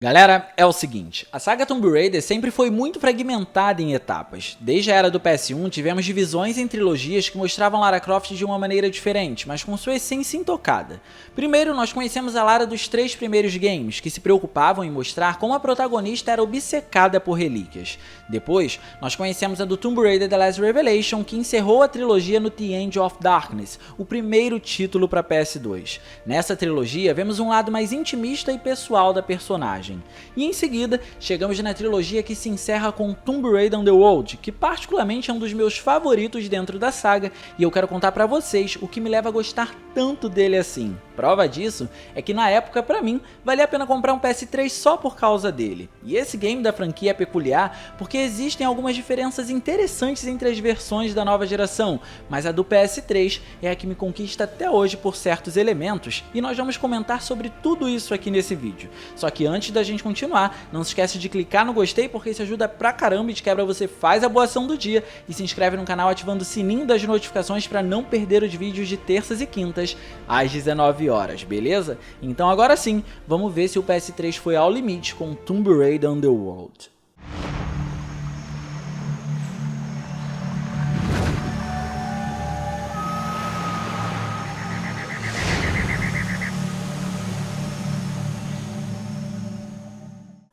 Galera, é o seguinte, a saga Tomb Raider sempre foi muito fragmentada em etapas. Desde a era do PS1 tivemos divisões em trilogias que mostravam Lara Croft de uma maneira diferente, mas com sua essência intocada. Primeiro nós conhecemos a Lara dos 3 primeiros games, que se preocupavam em mostrar como a protagonista era obcecada por relíquias. Depois nós conhecemos a do Tomb Raider The Last Revelation, que encerrou a trilogia no The End of Darkness, o primeiro título para PS2. Nessa trilogia vemos um lado mais intimista e pessoal da personagem. E em seguida, chegamos na trilogia que se encerra com Tomb Raider Underworld, que particularmente é um dos meus favoritos dentro da saga, e eu quero contar pra vocês o que me leva a gostar tanto dele assim. Prova disso é que na época, pra mim, valia a pena comprar um PS3 só por causa dele. E esse game da franquia é peculiar porque existem algumas diferenças interessantes entre as versões da nova geração, mas a do PS3 é a que me conquista até hoje por certos elementos, e nós vamos comentar sobre tudo isso aqui nesse vídeo. Só que antes da gente continuar, não se esquece de clicar no gostei porque isso ajuda pra caramba e de quebra você faz a boa ação do dia e se inscreve no canal ativando o sininho das notificações para não perder os vídeos de terças e quintas às 19 horas, beleza? Então agora sim, vamos ver se o PS3 foi ao limite com Tomb Raider Underworld.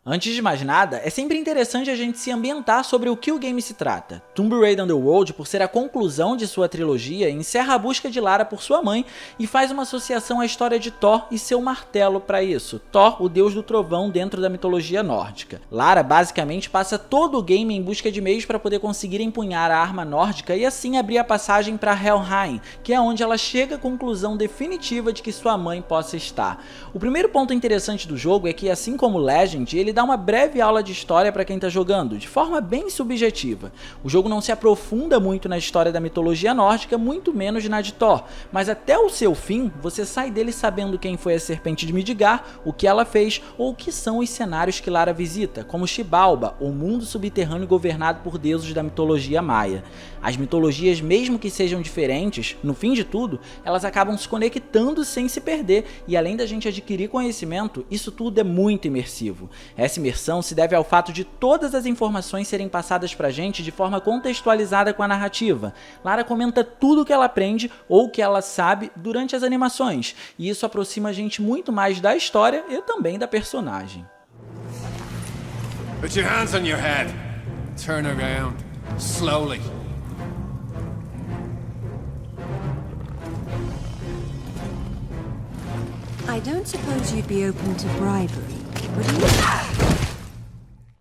Antes de mais nada, é sempre interessante a gente se ambientar sobre o que o game se trata. Tomb Raider Underworld, por ser a conclusão de sua trilogia, encerra a busca de Lara por sua mãe e faz uma associação à história de Thor e seu martelo para isso. Thor, o deus do trovão dentro da mitologia nórdica. Lara basicamente passa todo o game em busca de meios para poder conseguir empunhar a arma nórdica e assim abrir a passagem para Helheim, que é onde ela chega à conclusão definitiva de que sua mãe possa estar. O primeiro ponto interessante do jogo é que, assim como Legend, ele dá uma breve aula de história para quem está jogando, de forma bem subjetiva. O jogo não se aprofunda muito na história da mitologia nórdica, muito menos na de Thor, mas até o seu fim, você sai dele sabendo quem foi a Serpente de Midgard, o que ela fez ou o que são os cenários que Lara visita, como Xibalba, o mundo subterrâneo governado por deuses da mitologia maia. As mitologias, mesmo que sejam diferentes, no fim de tudo, elas acabam se conectando sem se perder, e além da gente adquirir conhecimento, isso tudo é muito imersivo. Essa imersão se deve ao fato de todas as informações serem passadas pra gente de forma contextualizada com a narrativa. Lara comenta tudo o que ela aprende ou que ela sabe durante as animações, e isso aproxima a gente muito mais da história e também da personagem. Put your hands on your head. Turn around, slowly. I don't suppose you'd be open to bribery, would you?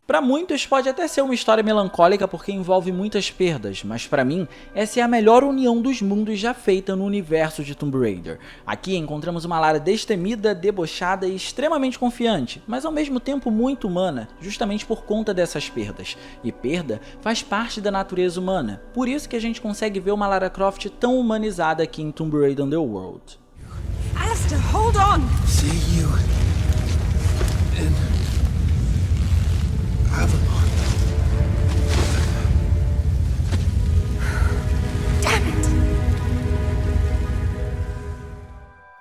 Para muitos pode até ser uma história melancólica porque envolve muitas perdas, mas para mim essa é a melhor união dos mundos já feita no universo de Tomb Raider. Aqui encontramos uma Lara destemida, debochada e extremamente confiante, mas ao mesmo tempo muito humana, justamente por conta dessas perdas. E perda faz parte da natureza humana, por isso que a gente consegue ver uma Lara Croft tão humanizada aqui em Tomb Raider Underworld. Alistair, hold on! See you in Avalon. Damn it!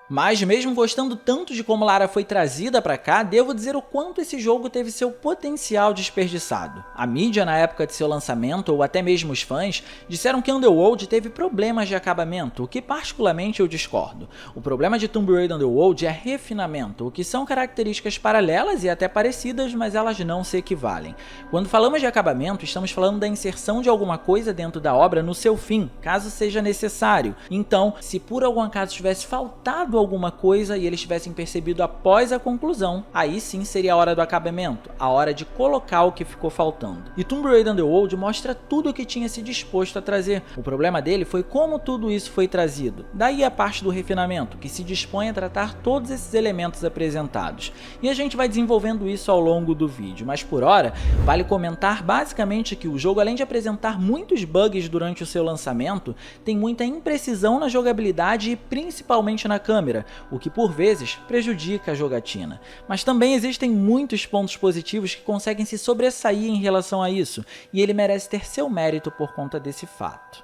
Mas mesmo gostando tanto de como Lara foi trazida pra cá, devo dizer o quanto esse jogo teve seu potencial desperdiçado. A mídia na época de seu lançamento, ou até mesmo os fãs, disseram que Underworld teve problemas de acabamento, o que particularmente eu discordo. O problema de Tomb Raider Underworld é refinamento, o que são características paralelas e até parecidas, mas elas não se equivalem. Quando falamos de acabamento, estamos falando da inserção de alguma coisa dentro da obra no seu fim, caso seja necessário. Então, se por algum acaso tivesse faltado alguma coisa e eles tivessem percebido após a conclusão, aí sim seria a hora do acabamento, a hora de colocar o que ficou faltando. E Tomb Raider Underworld mostra tudo o que tinha se disposto a trazer. O problema dele foi como tudo isso foi trazido. Daí a parte do refinamento, que se dispõe a tratar todos esses elementos apresentados. E a gente vai desenvolvendo isso ao longo do vídeo, mas por hora, vale comentar basicamente que o jogo, além de apresentar muitos bugs durante o seu lançamento, tem muita imprecisão na jogabilidade e principalmente na câmera, o que por vezes prejudica a jogatina. Mas também existem muitos pontos positivos que conseguem se sobressair em relação a isso, e ele merece ter seu mérito por conta desse fato.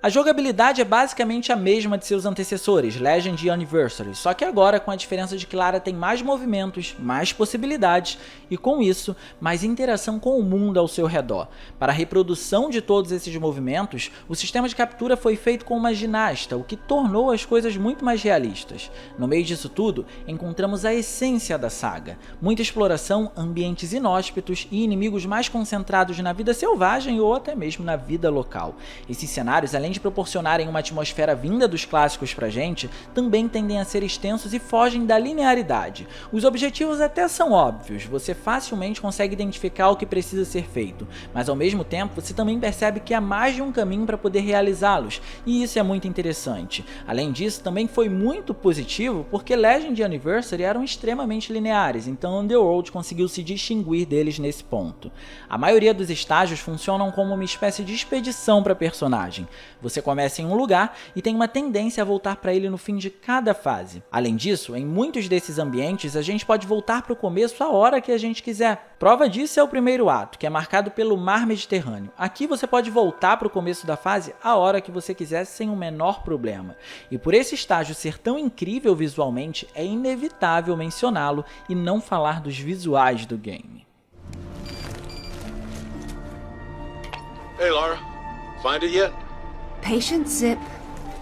A jogabilidade é basicamente a mesma de seus antecessores, Legend e Anniversary, só que agora com a diferença de que Lara tem mais movimentos, mais possibilidades e com isso, mais interação com o mundo ao seu redor. Para a reprodução de todos esses movimentos, o sistema de captura foi feito com uma ginasta, o que tornou as coisas muito mais realistas. No meio disso tudo, encontramos a essência da saga, muita exploração, ambientes inóspitos e inimigos mais concentrados na vida selvagem ou até mesmo na vida local. Esses cenários, além de proporcionarem uma atmosfera vinda dos clássicos pra gente, também tendem a ser extensos e fogem da linearidade. Os objetivos até são óbvios, você facilmente consegue identificar o que precisa ser feito, mas ao mesmo tempo você também percebe que há mais de um caminho para poder realizá-los, e isso é muito interessante. Além disso, também foi muito positivo porque Legend e Anniversary eram extremamente lineares, então Underworld conseguiu se distinguir deles nesse ponto. A maioria dos estágios funcionam como uma espécie de expedição para personagem. Você começa em um lugar e tem uma tendência a voltar para ele no fim de cada fase. Além disso, em muitos desses ambientes a gente pode voltar para o começo a hora que a gente quiser. Prova disso é o primeiro ato, que é marcado pelo Mar Mediterrâneo. Aqui você pode voltar para o começo da fase a hora que você quiser sem o menor problema. E por esse estágio ser tão incrível visualmente, é inevitável mencioná-lo e não falar dos visuais do game. Hey, Lara. Find it yet? Patience, Zip.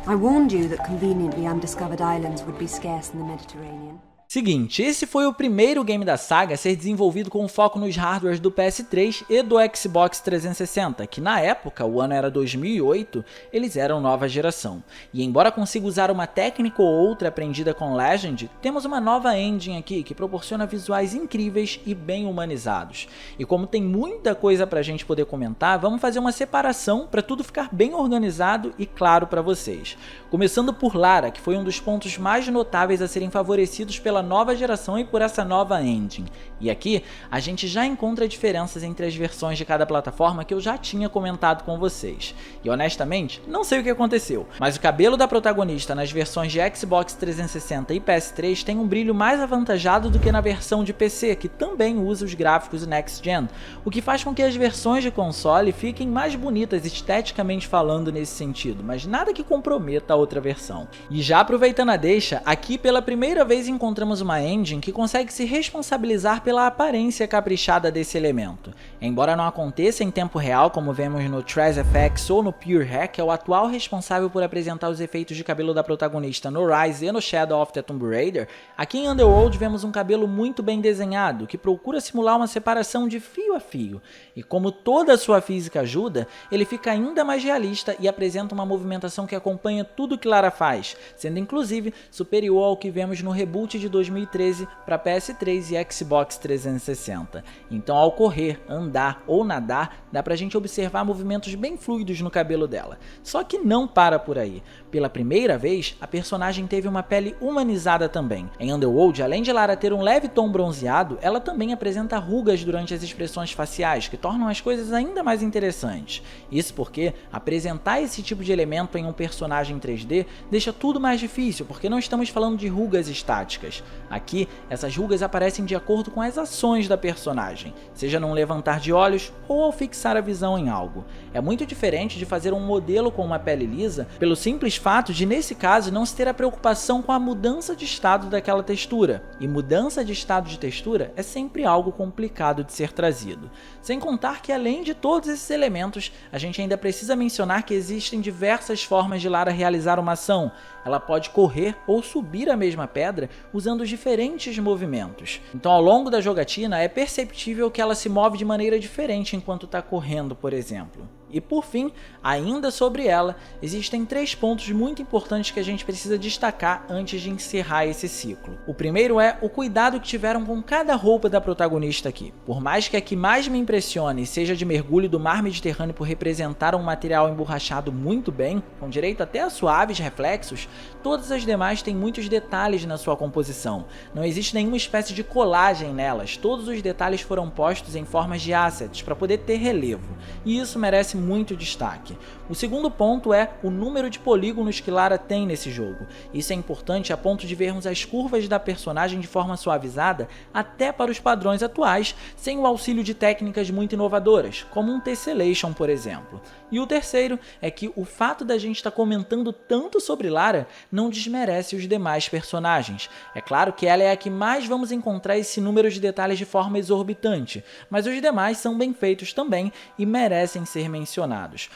I warned you that conveniently undiscovered islands would be scarce in the Mediterranean. Seguinte, esse foi o primeiro game da saga a ser desenvolvido com foco nos hardwares do PS3 e do Xbox 360, que na época, o ano era 2008, eles eram nova geração. E embora consiga usar uma técnica ou outra aprendida com Legend, temos uma nova engine aqui que proporciona visuais incríveis e bem humanizados. E como tem muita coisa pra gente poder comentar, vamos fazer uma separação para tudo ficar bem organizado e claro para vocês. Começando por Lara, que foi um dos pontos mais notáveis a serem favorecidos pela nova geração e por essa nova engine. E aqui a gente já encontra diferenças entre as versões de cada plataforma que eu já tinha comentado com vocês. E honestamente, não sei o que aconteceu, mas o cabelo da protagonista nas versões de Xbox 360 e PS3 tem um brilho mais avantajado do que na versão de PC, que também usa os gráficos Next Gen, o que faz com que as versões de console fiquem mais bonitas esteticamente falando nesse sentido, mas nada que comprometa a outra versão. E já aproveitando a deixa, aqui pela primeira vez encontramos uma engine que consegue se responsabilizar pela aparência caprichada desse elemento. Embora não aconteça em tempo real, como vemos no TraceFX ou no PureHack, que é o atual responsável por apresentar os efeitos de cabelo da protagonista no Rise e no Shadow of the Tomb Raider, aqui em Underworld vemos um cabelo muito bem desenhado, que procura simular uma separação de fio a fio, e como toda a sua física ajuda, ele fica ainda mais realista e apresenta uma movimentação que acompanha tudo que Lara faz, sendo inclusive superior ao que vemos no reboot de 2013 para PS3 e Xbox 360. Então ao correr, andar ou nadar, dá pra gente observar movimentos bem fluidos no cabelo dela. Só que não para por aí. Pela primeira vez, a personagem teve uma pele humanizada também. Em Underworld, além de Lara ter um leve tom bronzeado, ela também apresenta rugas durante as expressões faciais, que tornam as coisas ainda mais interessantes. Isso porque apresentar esse tipo de elemento em um personagem 3D deixa tudo mais difícil, porque não estamos falando de rugas estáticas. Aqui, essas rugas aparecem de acordo com as ações da personagem, seja num levantar de olhos ou ao fixar a visão em algo. É muito diferente de fazer um modelo com uma pele lisa, pelo simples fato de, nesse caso, não se ter a preocupação com a mudança de estado daquela textura. E mudança de estado de textura é sempre algo complicado de ser trazido. Sem contar que, além de todos esses elementos, a gente ainda precisa mencionar que existem diversas formas de Lara realizar uma ação. Ela pode correr ou subir a mesma pedra usando diferentes movimentos. Então, ao longo da jogatina, é perceptível que ela se move de maneira diferente enquanto está correndo, por exemplo. E por fim, ainda sobre ela, existem 3 pontos muito importantes que a gente precisa destacar antes de encerrar esse ciclo. O primeiro é o cuidado que tiveram com cada roupa da protagonista aqui. Por mais que a que mais me impressione seja de mergulho do mar Mediterrâneo por representar um material emborrachado muito bem, com direito até a suaves reflexos, todas as demais têm muitos detalhes na sua composição. Não existe nenhuma espécie de colagem nelas, todos os detalhes foram postos em formas de assets para poder ter relevo. E isso merece merece muito destaque. O segundo ponto é o número de polígonos que Lara tem nesse jogo. Isso é importante a ponto de vermos as curvas da personagem de forma suavizada até para os padrões atuais, sem o auxílio de técnicas muito inovadoras, como um tessellation, por exemplo. E o terceiro é que o fato da gente estar comentando tanto sobre Lara não desmerece os demais personagens. É claro que ela é a que mais vamos encontrar esse número de detalhes de forma exorbitante, mas os demais são bem feitos também e merecem ser mencionados.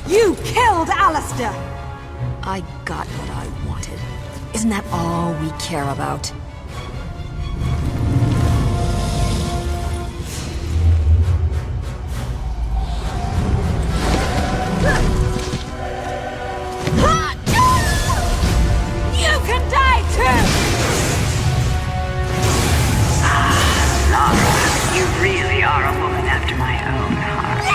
You killed Alistair! I got what I wanted. Isn't that all we care about? You can die too! Laura, you really are a woman after my own heart.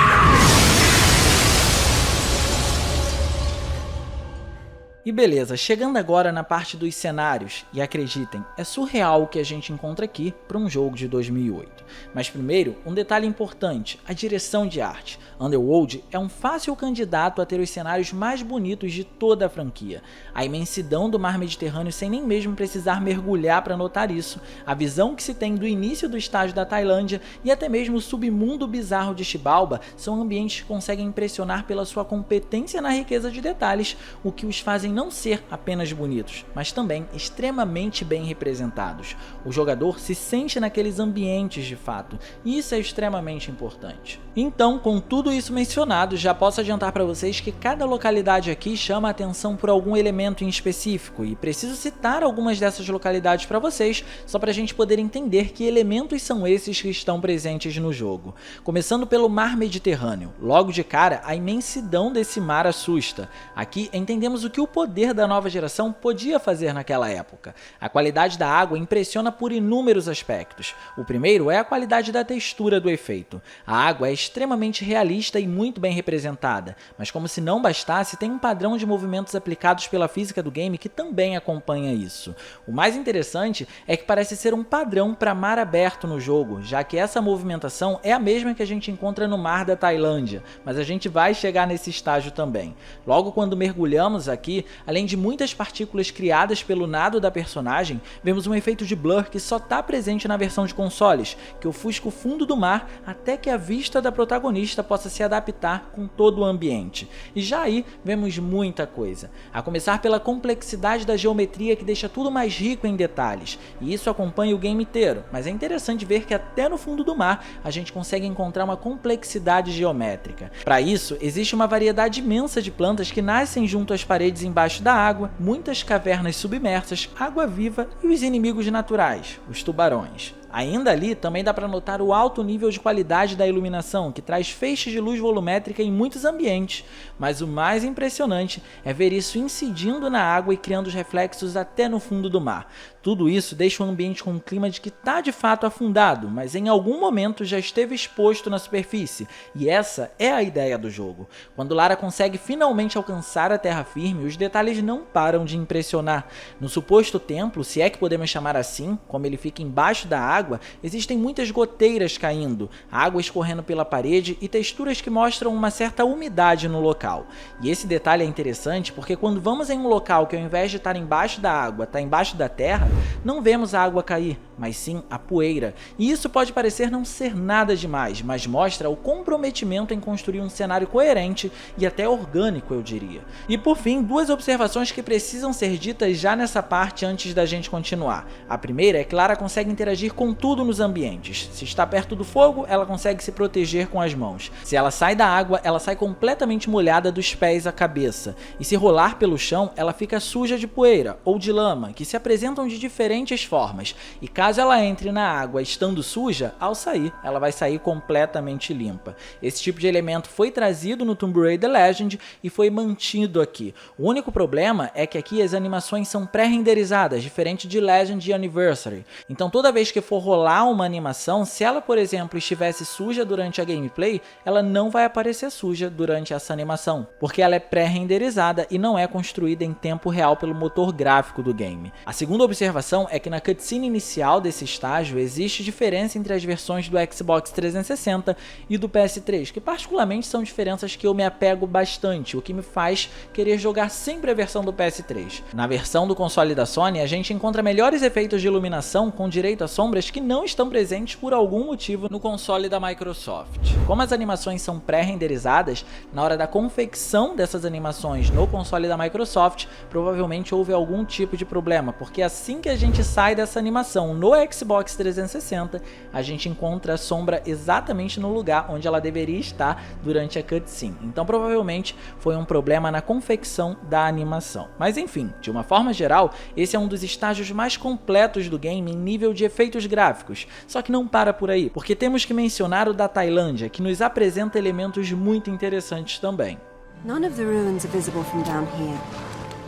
E beleza, chegando agora na parte dos cenários, e acreditem, é surreal o que a gente encontra aqui para um jogo de 2008. Mas primeiro, um detalhe importante, a direção de arte. Underworld é um fácil candidato a ter os cenários mais bonitos de toda a franquia. A imensidão do mar Mediterrâneo sem nem mesmo precisar mergulhar para notar isso, a visão que se tem do início do estágio da Tailândia e até mesmo o submundo bizarro de Xibalba são ambientes que conseguem impressionar pela sua competência na riqueza de detalhes, o que os fazem não ser apenas bonitos, mas também extremamente bem representados. O jogador se sente naqueles ambientes de fato, e isso é extremamente importante. Então, com tudo isso mencionado, já posso adiantar para vocês que cada localidade aqui chama a atenção por algum elemento em específico, e preciso citar algumas dessas localidades para vocês, só para a gente poder entender que elementos são esses que estão presentes no jogo. Começando pelo mar Mediterrâneo, logo de cara a imensidão desse mar assusta. Aqui entendemos o que o poder da nova geração podia fazer naquela época. A qualidade da água impressiona por inúmeros aspectos. O primeiro é a qualidade da textura do efeito. A água é extremamente realista e muito bem representada, mas como se não bastasse, tem um padrão de movimentos aplicados pela física do game que também acompanha isso. O mais interessante é que parece ser um padrão para mar aberto no jogo, já que essa movimentação é a mesma que a gente encontra no mar da Tailândia, mas a gente vai chegar nesse estágio também. Logo quando mergulhamos aqui, além de muitas partículas criadas pelo nado da personagem, vemos um efeito de blur que só está presente na versão de consoles, que ofusca o fundo do mar até que a vista da protagonista possa se adaptar com todo o ambiente. E já aí vemos muita coisa, a começar pela complexidade da geometria que deixa tudo mais rico em detalhes, e isso acompanha o game inteiro, mas é interessante ver que até no fundo do mar a gente consegue encontrar uma complexidade geométrica. Para isso, existe uma variedade imensa de plantas que nascem junto às paredes embaixo da água, muitas cavernas submersas, água viva e os inimigos naturais, os tubarões. Ainda ali também dá para notar o alto nível de qualidade da iluminação, que traz feixes de luz volumétrica em muitos ambientes, mas o mais impressionante é ver isso incidindo na água e criando os reflexos até no fundo do mar. Tudo isso deixa o ambiente com um clima de que está de fato afundado, mas em algum momento já esteve exposto na superfície, e essa é a ideia do jogo. Quando Lara consegue finalmente alcançar a terra firme, os detalhes não param de impressionar. No suposto templo, se é que podemos chamar assim, como ele fica embaixo da água, existem muitas goteiras caindo, água escorrendo pela parede e texturas que mostram uma certa umidade no local. E esse detalhe é interessante porque quando vamos em um local que ao invés de estar embaixo da água, está embaixo da terra, não vemos a água cair, mas sim a poeira. E isso pode parecer não ser nada demais, mas mostra o comprometimento em construir um cenário coerente e até orgânico, eu diria. E por fim, duas observações que precisam ser ditas já nessa parte antes da gente continuar. A primeira é que Lara consegue interagir com tudo nos ambientes. Se está perto do fogo, ela consegue se proteger com as mãos. Se ela sai da água, ela sai completamente molhada dos pés à cabeça. E se rolar pelo chão, ela fica suja de poeira ou de lama, que se apresentam de diferentes formas. E caso ela entre na água estando suja, ao sair, ela vai sair completamente limpa. Esse tipo de elemento foi trazido no Tomb Raider Legend e foi mantido aqui. O único problema é que aqui as animações são pré-renderizadas, diferente de Legend e Anniversary. Então toda vez que for rolar uma animação, se ela, por exemplo, estivesse suja durante a gameplay, ela não vai aparecer suja durante essa animação, porque ela é pré-renderizada e não é construída em tempo real pelo motor gráfico do game. A segunda observação observação é que na cutscene inicial desse estágio existe diferença entre as versões do Xbox 360 e do PS3, que particularmente são diferenças que eu me apego bastante, o que me faz querer jogar sempre a versão do PS3. Na versão do console da Sony, a gente encontra melhores efeitos de iluminação com direito a sombras que não estão presentes por algum motivo no console da Microsoft. Como as animações são pré-renderizadas, na hora da confecção dessas animações no console da Microsoft, provavelmente houve algum tipo de problema, porque assim que a gente sai dessa animação no Xbox 360, a gente encontra a sombra exatamente no lugar onde ela deveria estar durante a cutscene. Então provavelmente foi um problema na confecção da animação. Mas enfim, de uma forma geral, esse é um dos estágios mais completos do game em nível de efeitos gráficos. Só que não para por aí, porque temos que mencionar o da Tailândia, que nos apresenta elementos muito interessantes também. None of the ruins are visible from down here.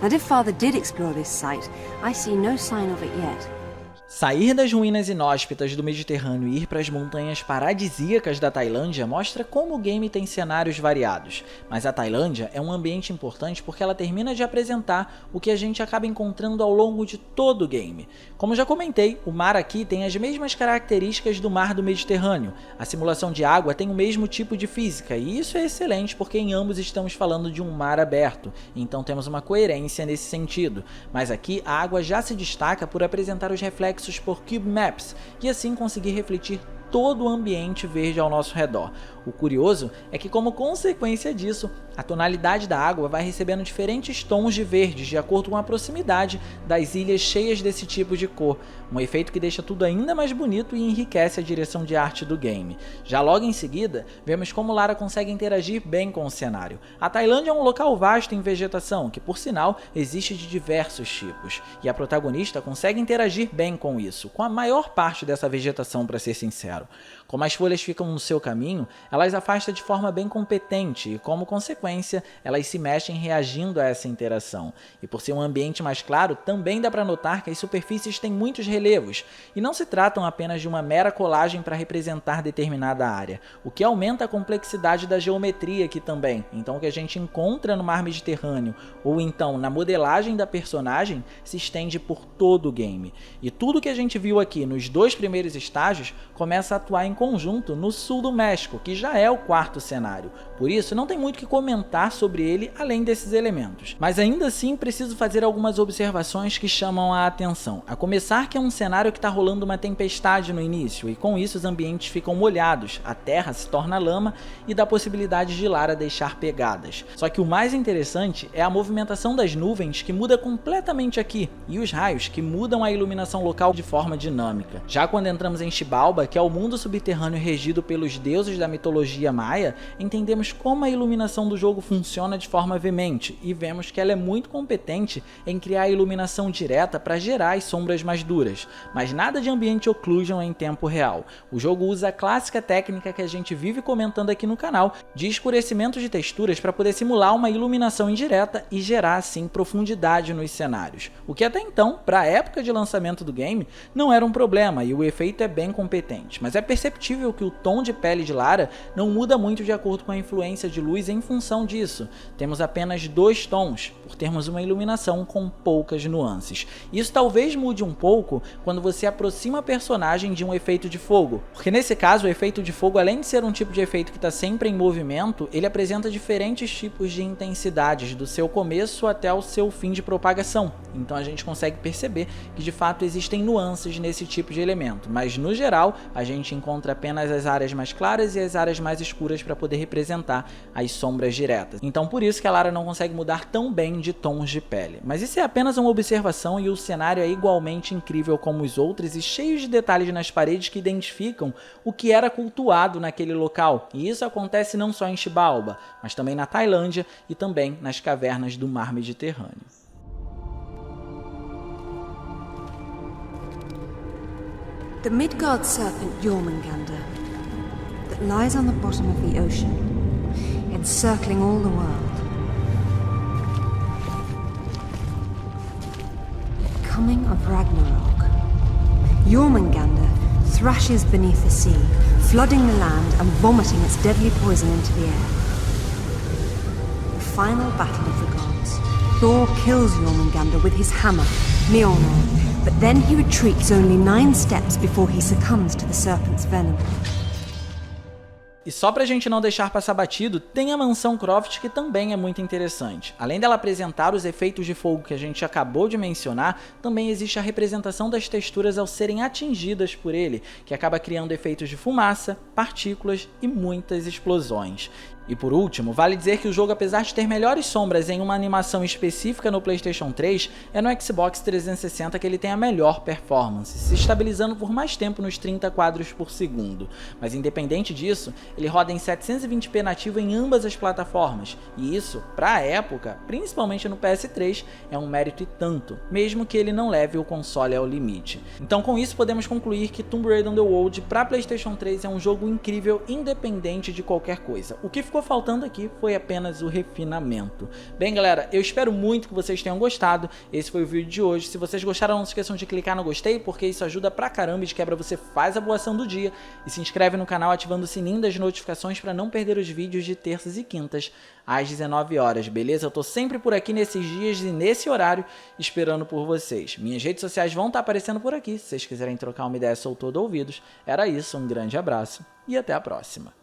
And if Father did explore this site, I see no sign of it yet. Sair das ruínas inóspitas do Mediterrâneo e ir para as montanhas paradisíacas da Tailândia mostra como o game tem cenários variados, mas a Tailândia é um ambiente importante porque ela termina de apresentar o que a gente acaba encontrando ao longo de todo o game. Como já comentei, o mar aqui tem as mesmas características do mar do Mediterrâneo, a simulação de água tem o mesmo tipo de física e isso é excelente porque em ambos estamos falando de um mar aberto, então temos uma coerência nesse sentido, mas aqui a água já se destaca por apresentar os reflexos por Cube Maps e assim conseguir refletir todo o ambiente verde ao nosso redor. O curioso é que, como consequência disso, a tonalidade da água vai recebendo diferentes tons de verdes de acordo com a proximidade das ilhas cheias desse tipo de cor, um efeito que deixa tudo ainda mais bonito e enriquece a direção de arte do game. Já logo em seguida, vemos como Lara consegue interagir bem com o cenário. A Tailândia é um local vasto em vegetação, que por sinal existe de diversos tipos, e a protagonista consegue interagir bem com isso, com a maior parte dessa vegetação, para ser sincero. Como as folhas ficam no seu caminho, elas afastam de forma bem competente e, como consequência, elas se mexem reagindo a essa interação. E por ser um ambiente mais claro, também dá para notar que as superfícies têm muitos relevos e não se tratam apenas de uma mera colagem para representar determinada área, o que aumenta a complexidade da geometria aqui também. Então o que a gente encontra no mar Mediterrâneo ou então na modelagem da personagem se estende por todo o game. E tudo que a gente viu aqui nos dois primeiros estágios começa a atuar em conjunto no sul do México, que já é o quarto cenário. Por isso, não tem muito que comentar sobre ele além desses elementos. Mas ainda assim, preciso fazer algumas observações que chamam a atenção. A começar que é um cenário que está rolando uma tempestade no início, e com isso os ambientes ficam molhados, a terra se torna lama e dá possibilidade de Lara deixar pegadas. Só que o mais interessante é a movimentação das nuvens, que muda completamente aqui, e os raios, que mudam a iluminação local de forma dinâmica. Já quando entramos em Xibalba, que é o mundo subterrâneo regido pelos deuses da mitologia maia, entendemos como a iluminação do jogo funciona de forma veemente e vemos que ela é muito competente em criar a iluminação direta para gerar as sombras mais duras, mas nada de ambiente occlusion em tempo real. O jogo usa a clássica técnica que a gente vive comentando aqui no canal de escurecimento de texturas para poder simular uma iluminação indireta e gerar assim profundidade nos cenários, o que até então, para a época de lançamento do game, não era um problema e o efeito é bem competente, mas é perceptível que o tom de pele de Lara não muda muito de acordo com a influência de luz em função disso. Temos apenas 2 tons, por termos uma iluminação com poucas nuances. Isso talvez mude um pouco quando você aproxima a personagem de um efeito de fogo, porque nesse caso o efeito de fogo, além de ser um tipo de efeito que está sempre em movimento, ele apresenta diferentes tipos de intensidades, do seu começo até o seu fim de propagação. Então a gente consegue perceber que de fato existem nuances nesse tipo de elemento, mas no geral a gente encontra apenas as áreas mais claras e as áreas mais escuras para poder representar as sombras diretas. Então por isso que a Lara não consegue mudar tão bem de tons de pele. Mas isso é apenas uma observação e o cenário é igualmente incrível como os outros e cheio de detalhes nas paredes que identificam o que era cultuado naquele local. E isso acontece não só em Xibalba, mas também na Tailândia e também nas cavernas do mar Mediterrâneo. The Midgard serpent Jormungandr, that lies on the bottom of the ocean, encircling all the world. Coming of Ragnarok, Jormungandr thrashes beneath the sea, flooding the land and vomiting its deadly poison into the air. The final battle of the gods, Thor kills Jormungandr with his hammer, Mjolnir, but then he retreats only 9 steps before he succumbs to the serpent's venom. E só pra gente não deixar passar batido, tem a Mansão Croft, que também é muito interessante. Além dela apresentar os efeitos de fogo que a gente acabou de mencionar, também existe a representação das texturas ao serem atingidas por ele, que acaba criando efeitos de fumaça, partículas e muitas explosões. E por último, vale dizer que o jogo, apesar de ter melhores sombras em uma animação específica no PlayStation 3, é no Xbox 360 que ele tem a melhor performance, se estabilizando por mais tempo nos 30 quadros por segundo. Mas independente disso, ele roda em 720p nativo em ambas as plataformas, e isso, pra época, principalmente no PS3, é um mérito e tanto, mesmo que ele não leve o console ao limite. Então com isso podemos concluir que Tomb Raider Underworld pra PlayStation 3 é um jogo incrível independente de qualquer coisa. O que ficou faltando aqui foi apenas o refinamento. Bem galera, eu espero muito que vocês tenham gostado, esse foi o vídeo de hoje. Se vocês gostaram, não se esqueçam de clicar no gostei, porque isso ajuda pra caramba e de quebra você faz a boa ação do dia, e se inscreve no canal ativando o sininho das notificações para não perder os vídeos de terças e quintas às 19 horas, beleza? Eu tô sempre por aqui nesses dias e nesse horário esperando por vocês. Minhas redes sociais vão estar aparecendo por aqui, se vocês quiserem trocar uma ideia, sou todo ouvidos. Era isso, um grande abraço e até a próxima.